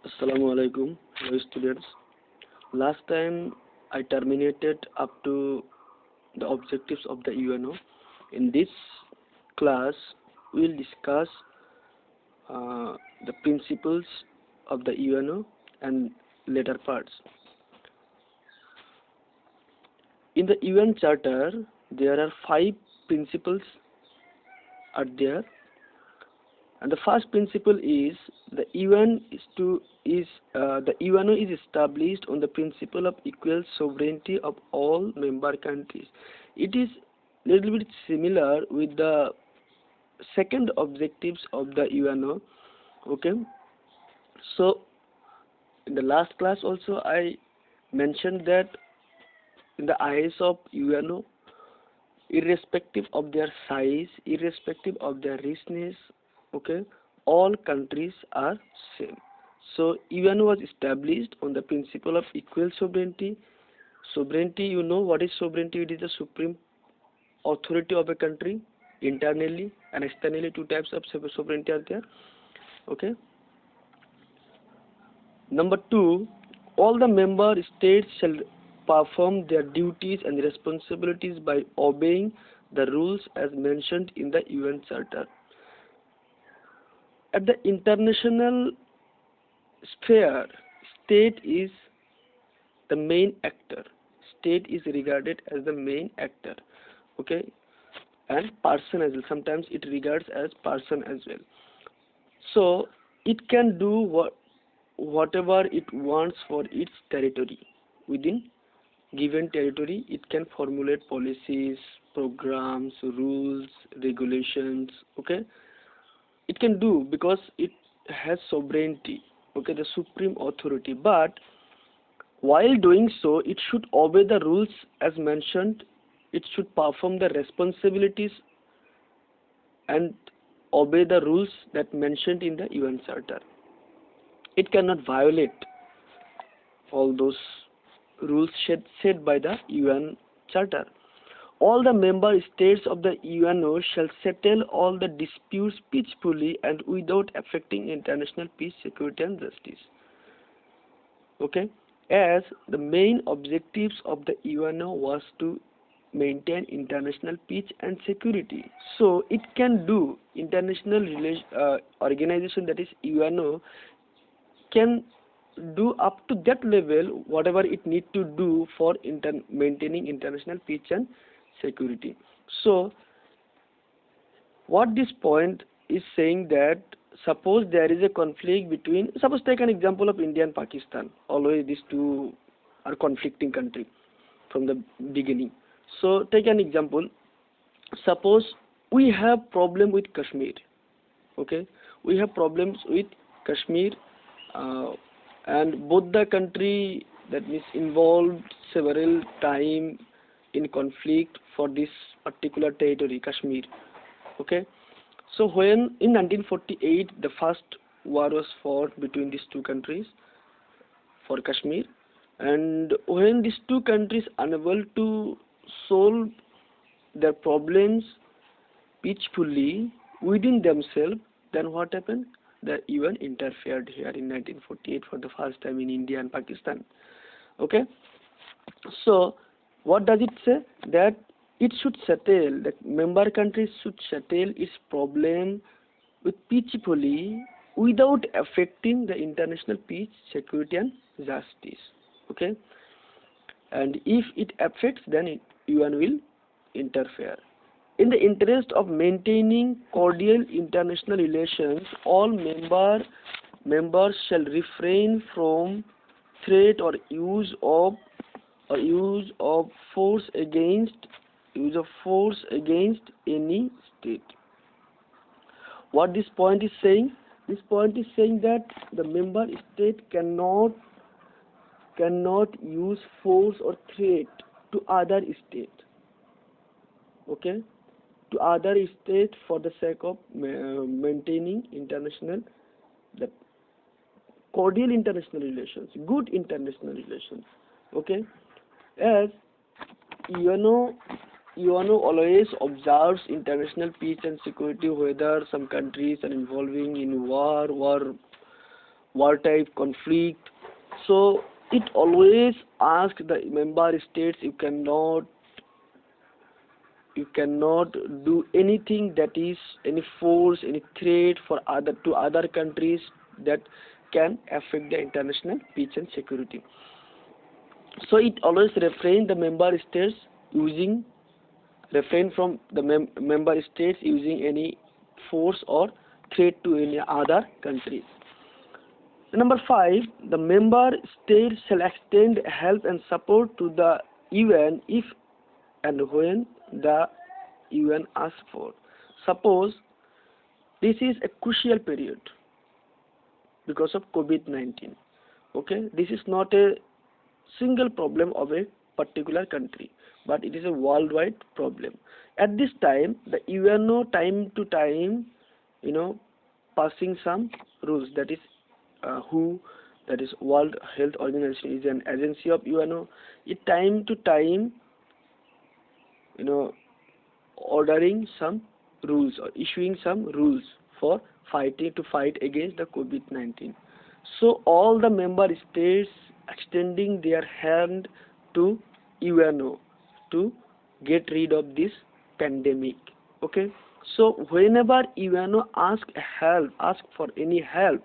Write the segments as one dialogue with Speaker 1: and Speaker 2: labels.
Speaker 1: Assalamu alaikum, hello students. Last time I terminated up to the objectives of the UNO. In this class, we will discuss the principles of the UNO and later parts. In the UN Charter, there are 5 principles are there. And the first principle is the UN the UNO is established on the principle of equal sovereignty of all member countries. It is little bit similar with the second objectives of the UNO. Okay, so in the last class also I mentioned that in the eyes of UNO, irrespective of their size, irrespective of their richness, okay, all countries are same. So UN was established on the principle of equal sovereignty. Sovereignty, you know what is sovereignty? It is the supreme authority of a country. Internally and externally, 2 types of sovereignty are there. Okay. Number 2, all the member states shall perform their duties and responsibilities by obeying the rules as mentioned in the UN Charter. At the international sphere, state is the main actor. State is regarded as the main actor, okay, and person as well. Sometimes it regards as person as well. So it can do whatever it wants for its territory. Within given territory, it can formulate policies, programs, rules, regulations, okay. It can do because it has sovereignty, okay, the supreme authority. But while doing so, it should obey the rules as mentioned. It should perform the responsibilities and obey the rules that mentioned in the UN Charter. It cannot violate all those rules set by the UN Charter. All the member states of the UNO shall settle all the disputes peacefully and without affecting international peace, security and justice. Okay, as the main objectives of the UNO was to maintain international peace and security. So it can do international organization, that is UNO, can do up to that level whatever it need to do for maintaining international peace and security. So what this point is saying, that suppose there is a conflict between, suppose take an example of India and Pakistan. Always these two are conflicting country from the beginning. So take an example. Suppose we have problem with Kashmir. Okay, we have problems with Kashmir, and both the country that means involved several time in conflict for this particular territory, Kashmir. Okay, so when in 1948 the first war was fought between these two countries for Kashmir, and when these two countries unable to solve their problems peacefully within themselves, then what happened? The UN interfered here in 1948 for the first time in India and Pakistan. Okay, so what does it say? That it should settle, that member countries should settle its problem with peacefully without affecting the international peace, security and justice. Okay, and if it affects, then UN will interfere. In the interest of maintaining cordial international relations, all members shall refrain from threat or use of force against any state. What this point is saying? This point is saying that the member state cannot use force or threat to other state. Okay, to other state for the sake of maintaining the cordial international relations, good international relations. Okay, as UNO always observes international peace and security, whether some countries are involving in war wartime conflict. So it always asks the member states, you cannot do anything that is any force, any threat for other countries that can affect the international peace and security. So it always refrain from the member states using any force or threat to any other countries. Number 5, the member states shall extend help and support to the UN if and when the UN asks for. Suppose this is a crucial period because of COVID-19. Okay, this is not a single problem of a particular country, but it is a worldwide problem. At this time, the UNO time to time, passing some rules. That is WHO, that is World Health Organization, is an agency of UNO. It time to time, ordering some rules or issuing some rules for fight against the COVID-19. So all the member states extending their hand to UNO to get rid of this pandemic. Okay, so whenever UNO ask for any help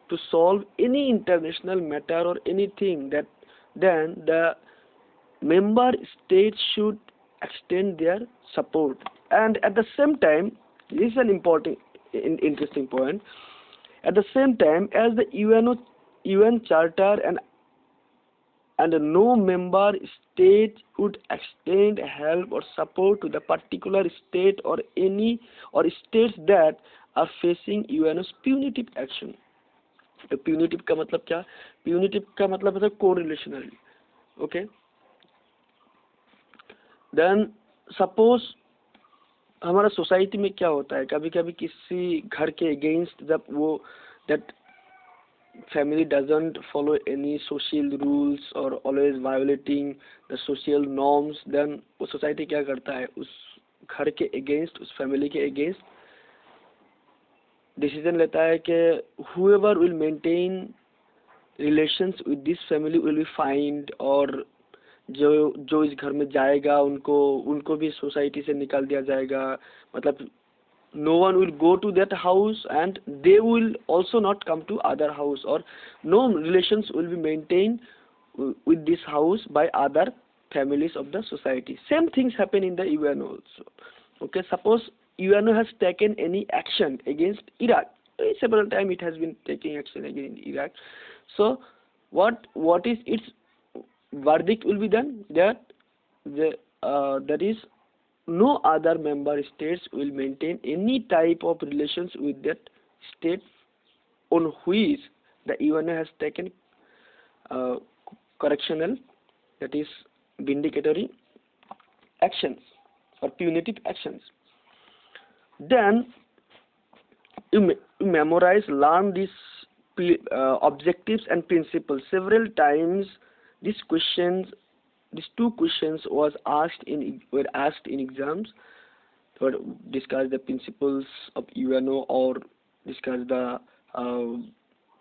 Speaker 1: to solve any international matter or anything, then the member states should extend their support. And at the same time, this is an interesting point. At the same time, as the UN Charter and no member state would extend help or support to the particular state or states that are facing UNO's punitive action. तो punitive का मतलब क्या? Punitive का मतलब है correlationally. Okay. Then suppose हमारा society में क्या होता है, कभी कभी किसी घर के अगेंस्ट जब that family doesn't follow any social rules or always violating the social norms, then वो सोसाइटी क्या करता है, उस घर के अगेंस्ट, उस फैमिली के अगेंस्ट डिसीजन लेता है कि whoever will maintain relations with this family will be fined, और जो इस घर में जाएगा उनको भी सोसाइटी से निकाल दिया जाएगा. मतलब no one will go to that house and they will also not come to other house, or no relations will be maintained with this house by other families of the society. Same things happen in the UNO also. Okay, suppose UNO has taken any action against Iraq. Several times it has been taking action against Iraq. So what is its verdict will be done? That is no other member states will maintain any type of relations with that state on which the UNO has taken correctional, that is vindicatory actions or punitive actions. Then you learn these objectives and principles. Several times these two questions were asked in exams, to discuss the principles of UNO or discuss the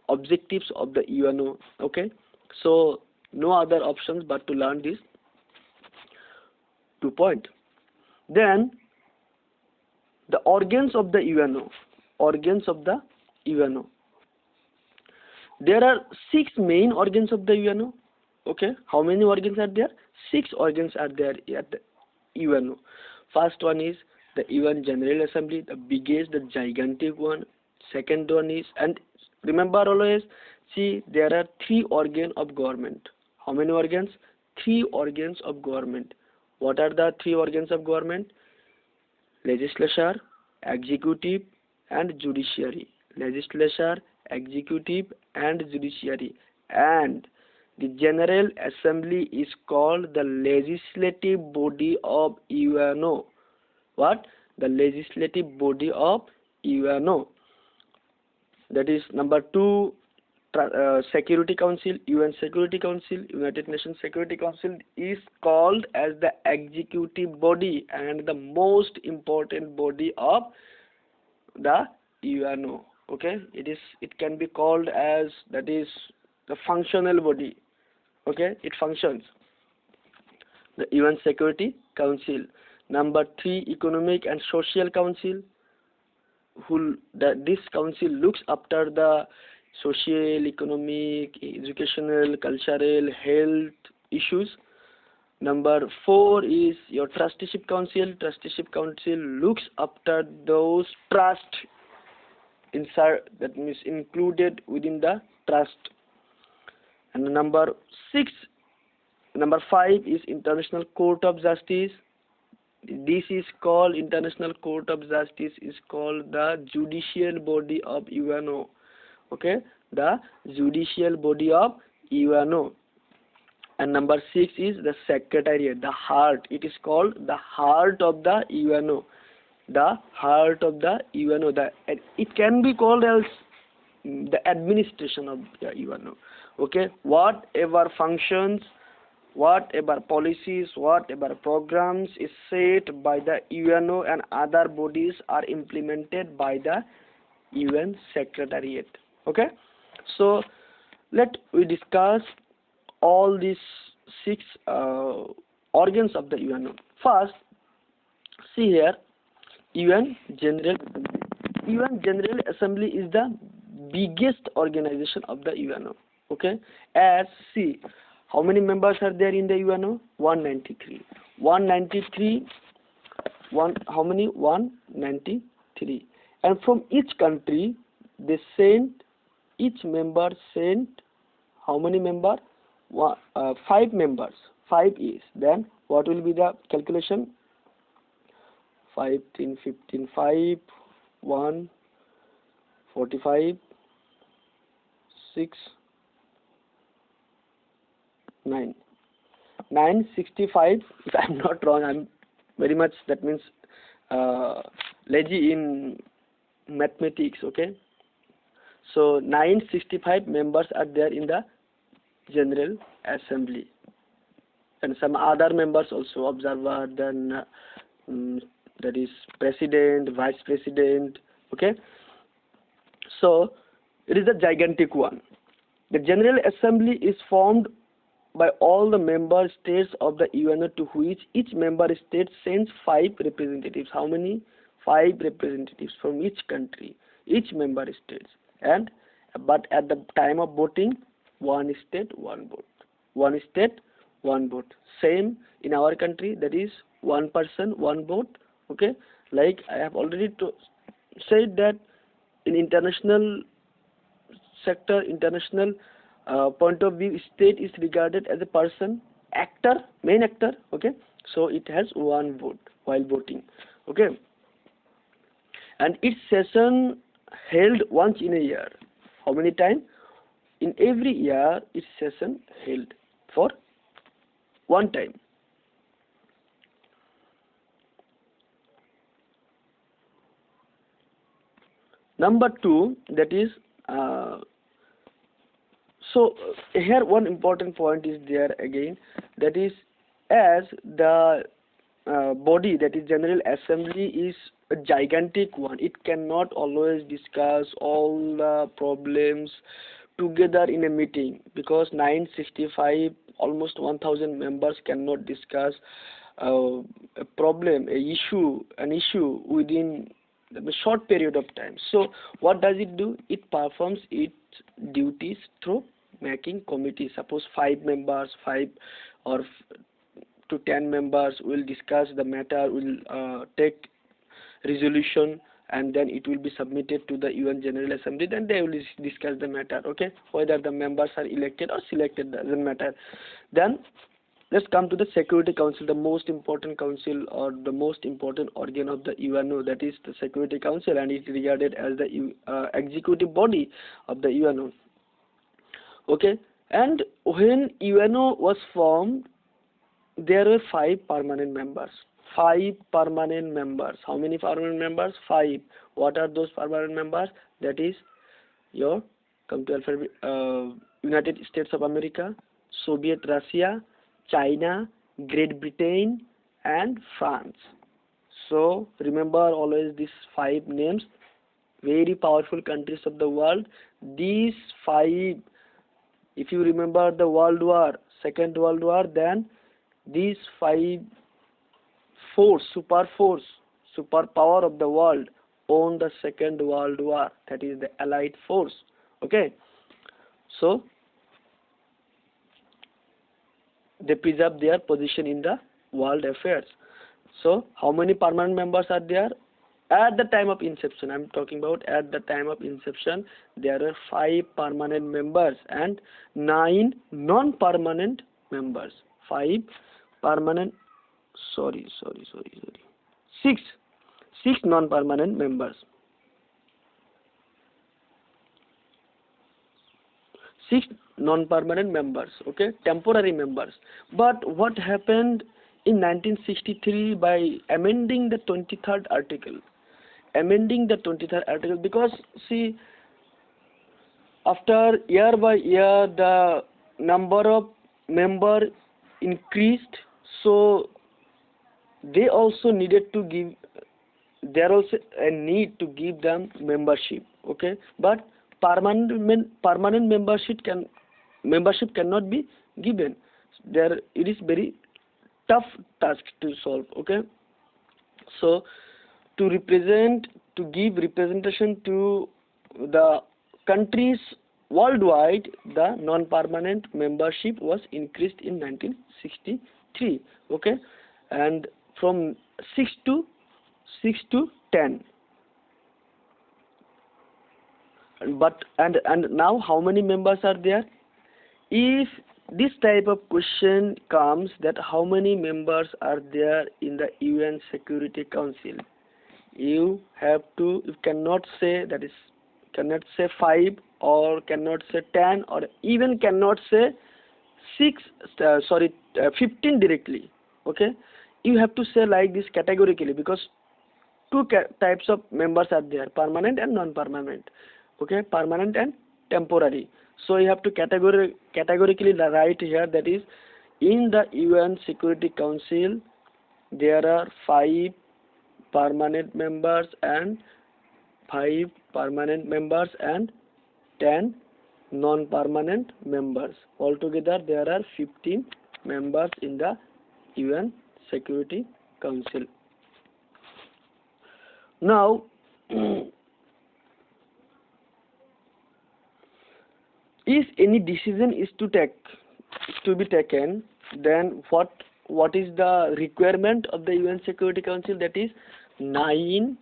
Speaker 1: objectives of the UNO. Okay, so no other options but to learn these 2 points. Then the organs of the UNO. There are 6 main organs of the UNO. Okay, how many organs are there? 6 organs are there at the UNO. First one is the UN General Assembly, the biggest, the gigantic one. Second one is, and remember always, see, there are 3 organs of government. How many organs? 3 organs of government. What are the 3 organs of government? Legislature, executive, and judiciary. Legislature, executive, and judiciary. And the General Assembly is called the legislative body of UNO. What? The legislative body of UNO. That is number 2, Security Council, UN Security Council, United Nations Security Council is called as the executive body and the most important body of the UNO. Okay, it can be called as, that is the functional body. Okay, it functions. The UN Security Council. Number 3, Economic and Social Council. This council looks after the social, economic, educational, cultural, health issues. Number 4 is your Trusteeship Council. Trusteeship Council looks after those trust inside, that means included within the trust. And number 5 is International Court of Justice. This is called International Court of Justice is called the Judicial Body of UNO. Okay, the Judicial Body of UNO. And number 6 is the Secretariat, the heart. It is called the heart of the UNO. The heart of the UNO. It can be called as the administration of the UNO. Okay, whatever functions, whatever policies, whatever programs is set by the UNO and other bodies are implemented by the UN Secretariat. Okay, so let we discuss all these 6 organs of the UNO. First, see here, UN General Assembly. UN General Assembly is the biggest organization of the UNO. Okay, as see, how many members are there in the UNO? 193. 193. How many? 193. And from each country, they sent, each member sent how many members? 5 members. 5 is. Then what will be the calculation? 5, 10, 15, 5, 1, 45, 6, 9. 965. If I'm not wrong, I'm very much, that means lazy in mathematics. Okay, so 965 members are there in the General Assembly, and some other members also, observer, then that is president, vice president. Okay, so it is a gigantic one. The General Assembly is formed by all the member states of the UNO, to which each member state sends 5 representatives. How many? 5 representatives from each country, each member states. And but at the time of voting, 1 state, 1 vote. 1 state, 1 vote. Same in our country, that is 1 person, 1 vote. Okay, like I have already said that in international sector, international point of view, state is regarded as a person, actor, main actor. Okay, so it has 1 vote while voting. Okay, and its session held once in a year. How many times? In every year, its session held for 1 time. Number 2, that is so here one important point is there again, that is, as the body, that is General Assembly, is a gigantic one, it cannot always discuss all the problems together in a meeting, because 965, almost 1000 members cannot discuss a problem, an issue within a short period of time. So what does it do? It performs its duties through making committees. Suppose 5 members, 5 or to 10 members will discuss the matter, will take resolution, and then it will be submitted to the UN General Assembly. Then they will discuss the matter. Okay, whether the members are elected or selected doesn't matter. Then let's come to the Security Council, the most important council or the most important organ of the UNO, that is the Security Council, and it is regarded as the executive body of the UNO. Okay, and when UNO was formed, there were 5 permanent members. 5 permanent members. How many permanent members? 5. What are those permanent members? That is your, come to alphabet, United States of America, Soviet Russia, China, Great Britain, and France. So remember always these 5 names very powerful countries of the world. These five, if you remember the World War, Second World War, then these five superpower of the world won the Second World War. That is the Allied force. Okay, so they preserve their position in the world affairs. So how many permanent members are there? At the time of inception, I'm talking about at the time of inception, there are 5 permanent members and 9 non-permanent members. 5 permanent, sorry. 6 non-permanent members. 6 non-permanent members, okay, temporary members. But what happened in 1963 by amending the 23rd article? Amending the 23rd article, because see, after year by year the number of member increased, so they also needed to give, there also a need to give them membership, okay, but permanent membership cannot be given. There it is very tough task to solve, okay. So to give representation to the countries worldwide, the non-permanent membership was increased in 1963, okay, and from 6 to 10. But and now how many members are there? If this type of question comes, that how many members are there in the UN Security Council, you cannot say, that is, cannot say 5 or cannot say 10 or even cannot say 15 directly, okay. You have to say like this categorically, because two types of members are there, permanent and non-permanent, okay, permanent and temporary. So you have to categorically write here, that is, in the UN Security Council there are 5 permanent members and 10 non-permanent members. Altogether there are 15 members in the UN Security Council. Now if any decision is to be taken, then what is the requirement of the UN Security Council? That is 9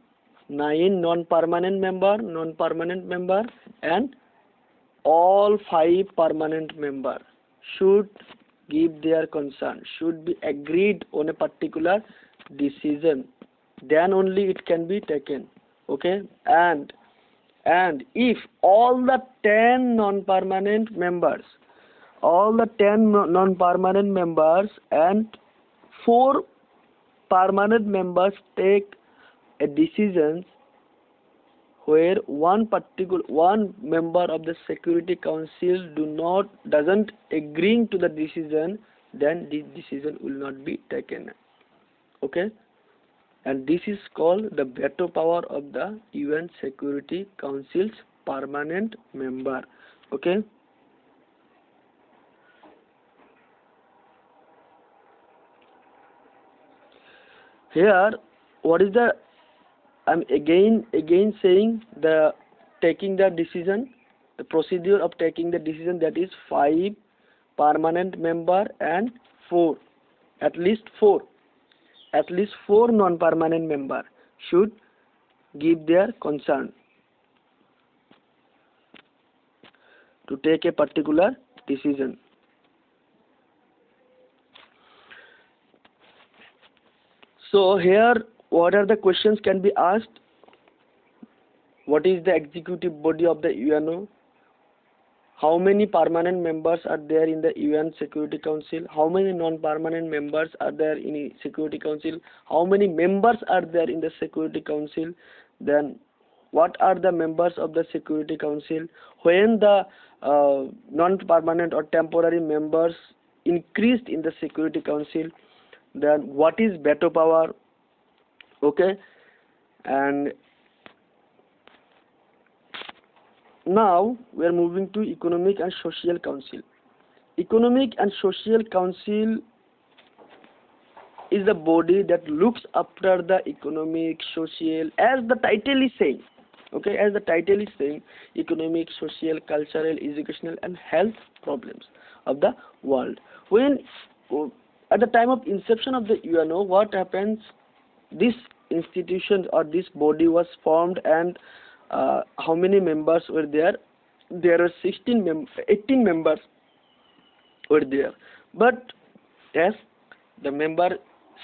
Speaker 1: non-permanent member and all 5 permanent member should give their concern, should be agreed on a particular decision, then only it can be taken, okay. And if all the 10 non-permanent members and 4 permanent members take a decision where one member of the Security Council doesn't agree to the decision, then this decision will not be taken, okay. And this is called the veto power of the UN Security Council's permanent member, okay. Here, what is the, I'm again saying, the taking the decision, the procedure of taking the decision, that is 5 permanent member and at least four non-permanent member should give their concern to take a particular decision. So here, what are the questions can be asked? What is the executive body of the UNO? How many permanent members are there in the UN Security Council? How many non-permanent members are there in the Security Council? How many members are there in the Security Council? Then what are the members of the Security Council? When the non-permanent or temporary members increased in the Security Council, then what is veto power? Okay, and Now we are moving to Economic and Social Council. Economic and Social Council is the body that looks after the economic, social, as the title is saying. Okay, as the title is saying, economic, social, cultural, educational, and health problems of the world. When at the time of inception of the UNO, what happens? This institution or this body was formed, and how many members were there? There are 18 members were there. But as the member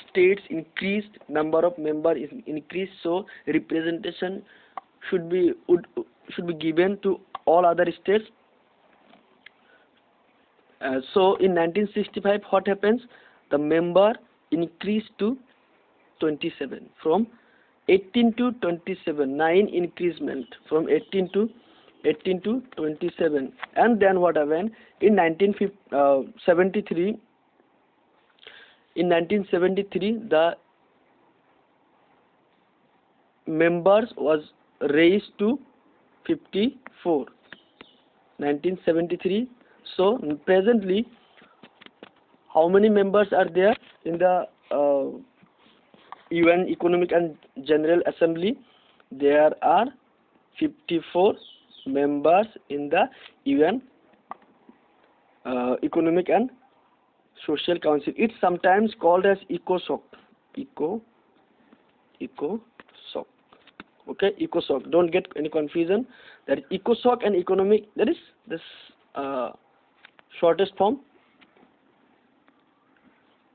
Speaker 1: states increased, number of members is increased, so representation should be given to all other states. So in 1965, what happens? The member increased to 27, from 18 to 27, 9 increasement from 18 to 27. And then what happened in 1973? In 1973, the members was raised to 54. 1973. So presently, how many members are there in the UN Economic and General Assembly? There are 54 members in the UN Economic and Social Council. It's sometimes called as ECOSOC. ECOSOC. Okay, ECOSOC. Don't get any confusion. That ECOSOC and economic, that is this shortest form,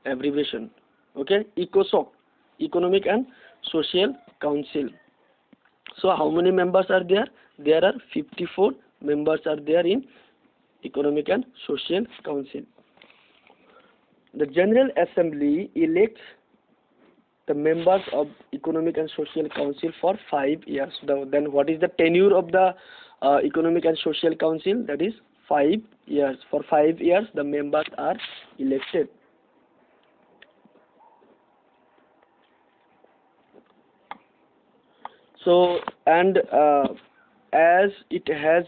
Speaker 1: abbreviation. Okay, ECOSOC, Economic and Social Council. So how many members are there? There are 54 members are there in Economic and Social Council. The General Assembly elects the members of Economic and Social Council for 5 years. Then what is the tenure of the Economic and Social Council? That is 5 years. For 5 years, the members are elected. So, and as it has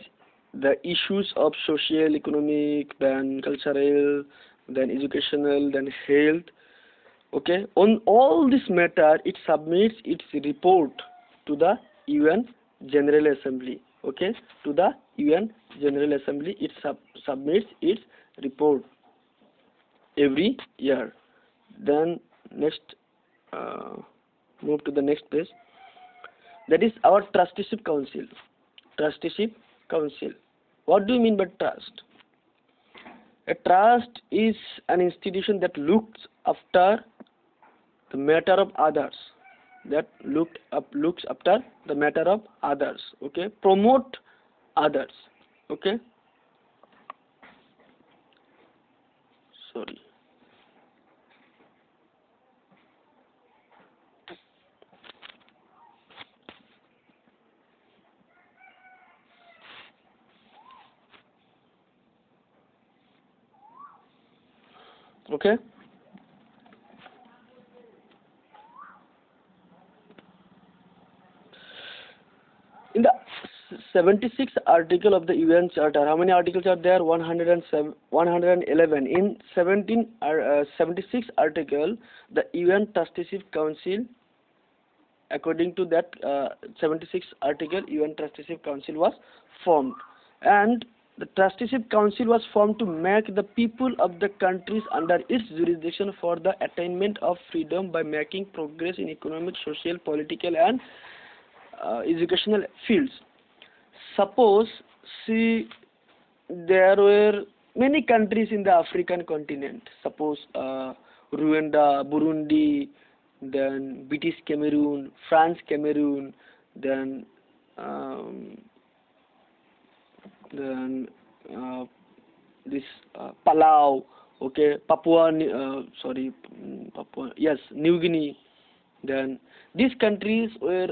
Speaker 1: the issues of social, economic, then cultural, then educational, then health. Okay, on all this matter, it submits its report to the UN General Assembly. Okay, to the UN General Assembly, it submits its report every year. Then next, move to the next page. That is our Trusteeship Council. Trusteeship Council. What do you mean by trust? A trust is an institution that looks after the matter of others. That looks after the matter of others. Okay, promote others. Okay. Sorry. Okay. In the 76th article of the UN Charter, how many articles are there? 111. In 76th article, the UN Trusteeship Council, according to that 76th article, UN Trusteeship Council was formed, and the Trusteeship Council was formed to make the people of the countries under its jurisdiction for the attainment of freedom by making progress in economic, social, political, and educational fields. Suppose, see, there were many countries in the African continent. Suppose Rwanda, Burundi, then British Cameroon, France Cameroon, then this Palau, okay, New Guinea. Then these countries were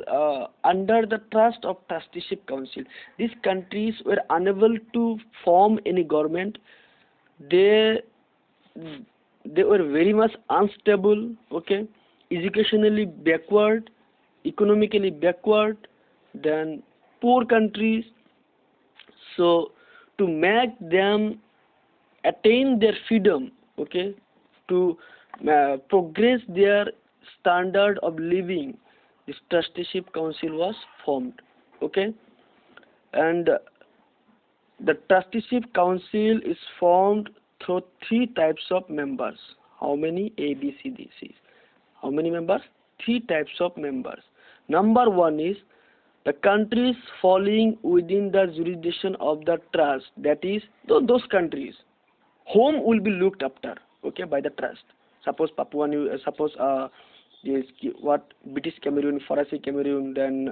Speaker 1: under the trust of Trusteeship Council. These countries were unable to form any government. They were very much unstable, okay, educationally backward, economically backward, then poor countries. So to make them attain their freedom, okay, to progress their standard of living, this Trusteeship Council was formed, okay. And the Trusteeship Council is formed through three types of members. How many? A, B, C, D, C. How many members? Three types of members. Number one is the countries falling within the jurisdiction of the trust. That is, those countries whom will be looked after, okay, by the trust. Suppose Papua New, yes, what, British Cameroon, Farsi Cameroon, then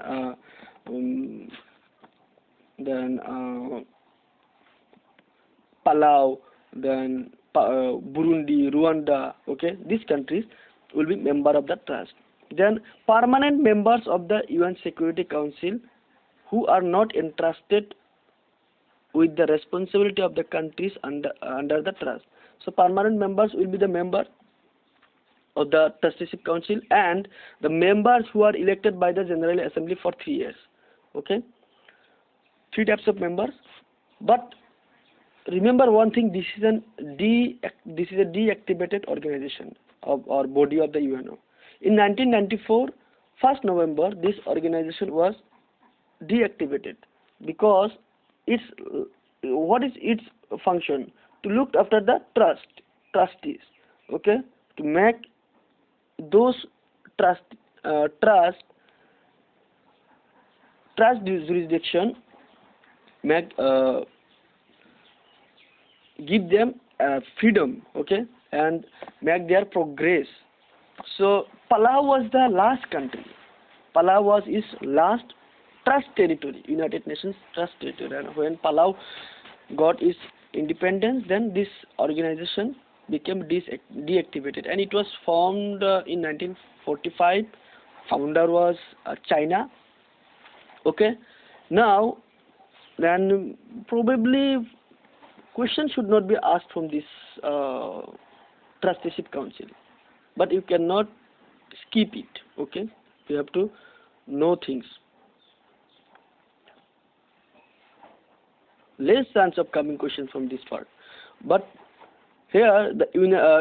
Speaker 1: Palau, then Burundi, Rwanda, okay, these countries will be member of the trust. Then permanent members of the UN Security Council who are not entrusted with the responsibility of the countries under the trust. So permanent members will be the member of the Trusteeship Council, and the members who are elected by the General Assembly for 3 years. Okay, three types of members. But remember one thing: this is a deactivated organization or body of the UNO. In 1994, 1st November, this organization was deactivated because what is its function? To look after the trustees, okay, to make those trust jurisdiction, give them freedom, okay, and make their progress. So Palau was the last country. Palau was its last trust territory, United Nations trust territory. And when Palau got its independence, then this organization became deactivated, and it was formed in 1945. Founder was China. Okay, now then probably question should not be asked from this Trusteeship Council, but you cannot skip it. Okay, you have to know things. Less chance of coming questions from this part, but here the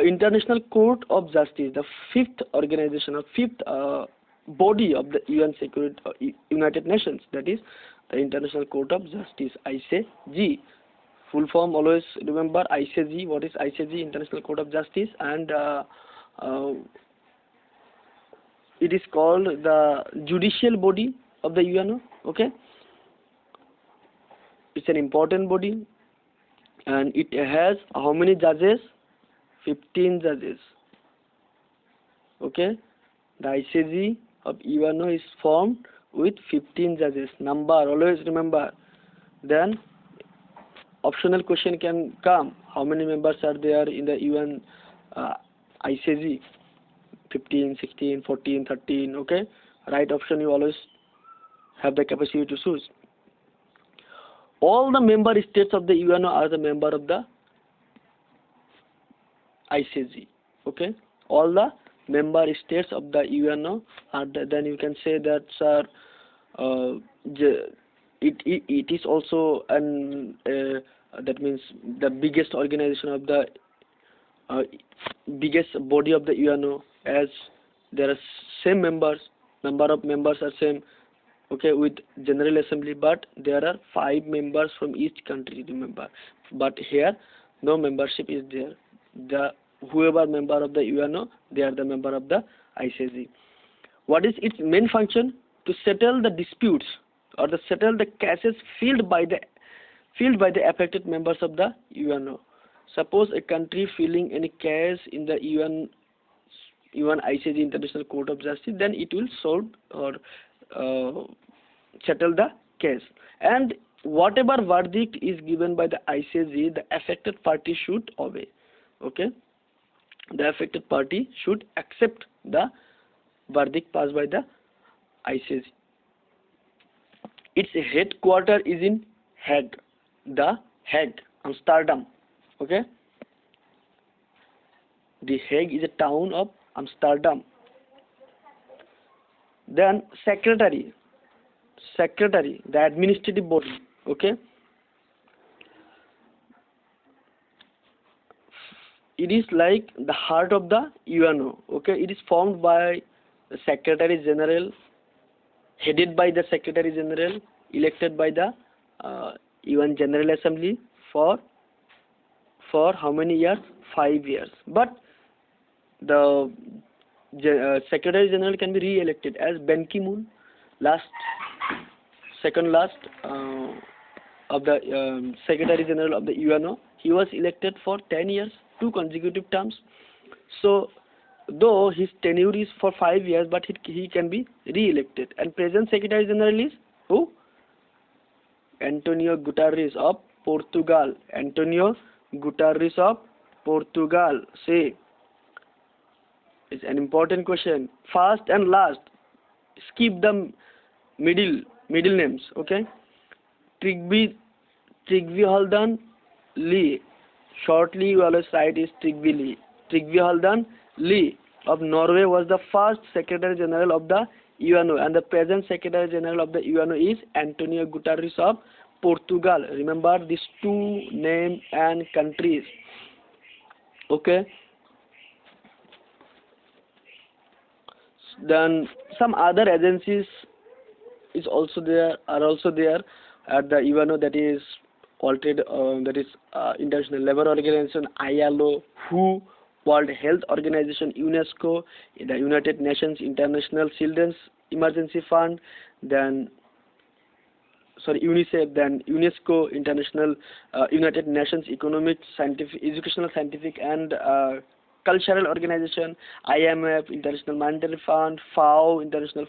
Speaker 1: International Court of Justice, the fifth organization or fifth body of the UN Security United Nations, that is the International Court of Justice, ICJ. Full form always remember ICJ. What is ICJ? International Court of Justice, and it is called the Judicial Body of the UNO. Okay, it's an important body, and it has how many judges? 15 judges. Okay, the ICJ of UNO is formed with 15 judges. Number always remember. Then optional question can come: how many members are there in the UN ICJ? 15, 16, 14, 13. Okay, right option you always have the capacity to choose. All the member states of the UNO are the member of the ICJ. Okay, all the member states of the UNO are then you can say that, sir, it is also an that means the biggest organization of the biggest body of the UNO, as there are same members, number of members are same, okay, with General Assembly, but there are 5 members from each country, remember. But here no membership is there. The whoever member of the UNO, they are the member of the ICJ. What is its main function? To settle the disputes or to settle the cases filed by the affected members of the UNO. Suppose a country filing any case in the UN ICJ, International Court of Justice, then it will solve or settle the case. And whatever verdict is given by the ICJ, the affected party should obey. Okay, the affected party should accept the verdict passed by the ICJ. Its headquarters is in Hague, The Hague, Amsterdam. Okay, The Hague is a town of Amsterdam. Then secretary, the administrative body. Okay, it is like the heart of the UNO. Okay, it is formed by the Secretary General, headed by the Secretary General, elected by the UN General Assembly for how many years? 5 years. But the Secretary General can be re-elected, as Ban Ki-moon, second last of the Secretary General of the UNO. He was elected for 10 years, 2 consecutive terms. So, though his tenure is for 5 years, but he can be re-elected. And present Secretary General is who? Antonio Guterres of Portugal. Antonio Guterres of Portugal. Say, it's an important question. First and last, skip the middle names. Okay. Trygve Haldan Lee. Shortly, you always write is Trygve Lee. Trygve Haldan Lee of Norway was the first Secretary General of the UNO, and the present Secretary General of the UNO is Antonio Guterres of Portugal. Remember these 2 names and countries. Okay. Then some other agencies are also there at the UNO, that is International Labour Organization, ILO, WHO, World Health Organization, UNESCO, the United Nations International Children's Emergency Fund, then UNICEF, then UNESCO, International United Nations Economic, Scientific, Educational, Scientific and Cultural Organization, IMF, International Monetary Fund, FAO, International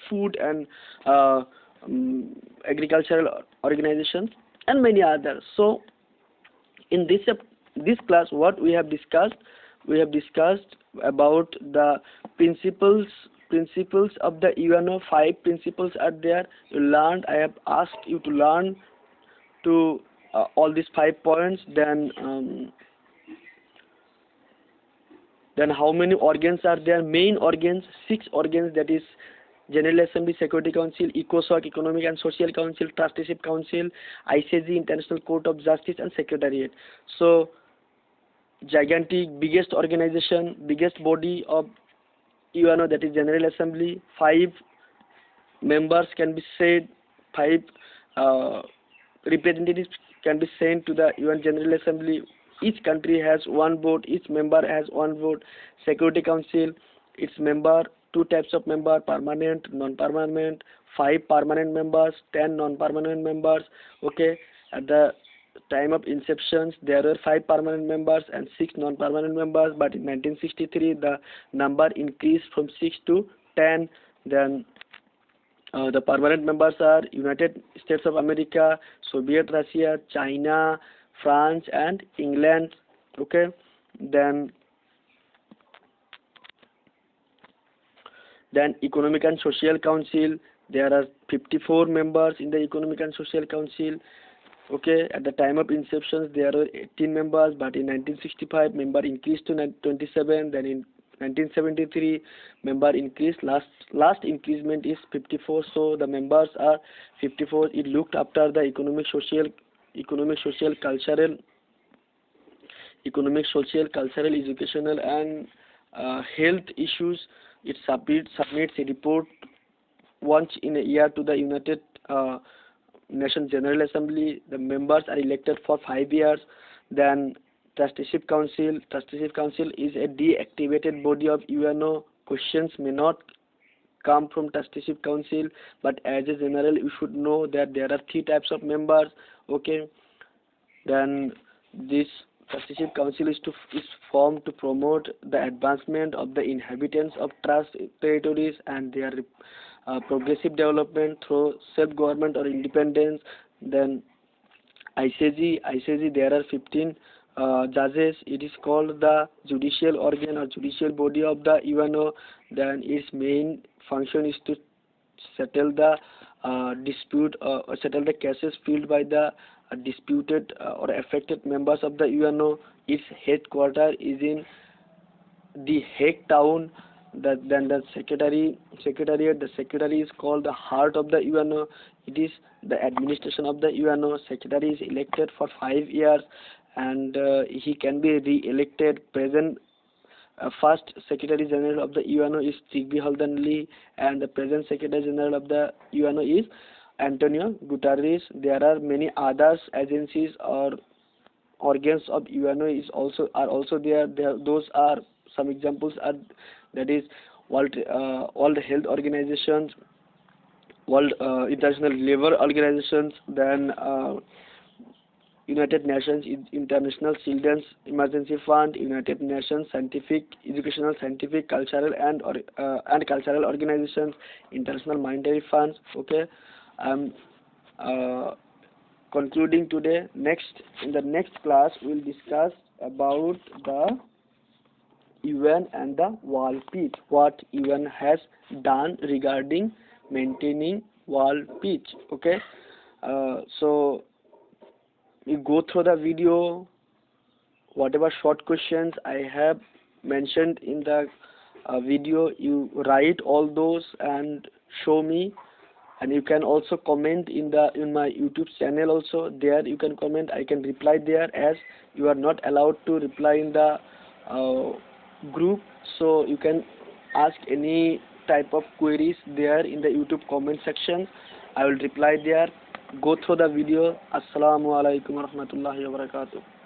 Speaker 1: Food and Agricultural Organization, and many others. So, in this class, what we have discussed about the principles of the UNO. 5 principles are there. You learned. I have asked you to learn to all these 5 points. Then how many organs are there? Main organs, 6 organs, that is General Assembly, Security Council, ECOSOC, Economic and Social Council, Trusteeship Council, ICJ, International Court of Justice, and Secretariat. So, gigantic, biggest organization, biggest body of UNO, that is General Assembly. 5 members can be said, 5 representatives can be sent to the UN General Assembly. Each country has 1 vote, each member has 1 vote. Security Council, its member, 2 types of member, permanent, non-permanent, 5 permanent members, 10 non-permanent members. Okay, at the time of inception, there were 5 permanent members and 6 non-permanent members, but in 1963, the number increased from 6 to 10. Then the permanent members are United States of America, Soviet Russia, China, France, and England. Okay, then Economic and Social Council, there are 54 members in the Economic and Social Council. Okay, at the time of inception, there were 18 members, but in 1965, member increased to 27. Then in 1973, member increased. Last increasement is 54. So the members are 54. It looked after the economic, social, cultural, educational, and health issues. It submits a report once in a year to the United Nations General Assembly. The members are elected for 5 years. Then Trusteeship Council. Trusteeship Council is a deactivated body of UNO. Questions may not come from Trusteeship Council, but as a general, you should know that there are 3 types of members. Okay. Then this Trusteeship Council is formed to promote the advancement of the inhabitants of trust territories and their progressive development through self-government or independence. Then ICJ, there are 15 judges. It is called the judicial organ or judicial body of the UNO. Then its main function is to settle the dispute or settle the cases filed by the disputed or affected members of the UNO. Its headquarters is in the Hague town. Then the secretariat. The secretary is called the heart of the UNO. It is the administration of the UNO. Secretary is elected for 5 years, and he can be re-elected. Present first Secretary General of the UNO is Tigby Haldan Lee, and the present Secretary General of the UNO is Antonio Guterres. There are many others agencies or organs of UNO are also there. Those are some examples are, that is World Health Organizations, World International Labour Organizations, then United Nations International Children's Emergency Fund, United Nations Scientific, Educational, Scientific, Cultural and Cultural Organizations, International Monetary Funds. Okay, concluding today. In the next class, we'll discuss about the UN and the wall pitch. What UN has done regarding maintaining wall pitch. Okay, so you go through the video. Whatever short questions I have mentioned in the video, you write all those and show me. And you can also comment in my YouTube channel also. There you can comment. I can reply there, as you are not allowed to reply in the group. So you can ask any type of queries there in the YouTube comment section. I will reply there. Go through the video. Assalamu alaikum warahmatullahi wabarakatuh.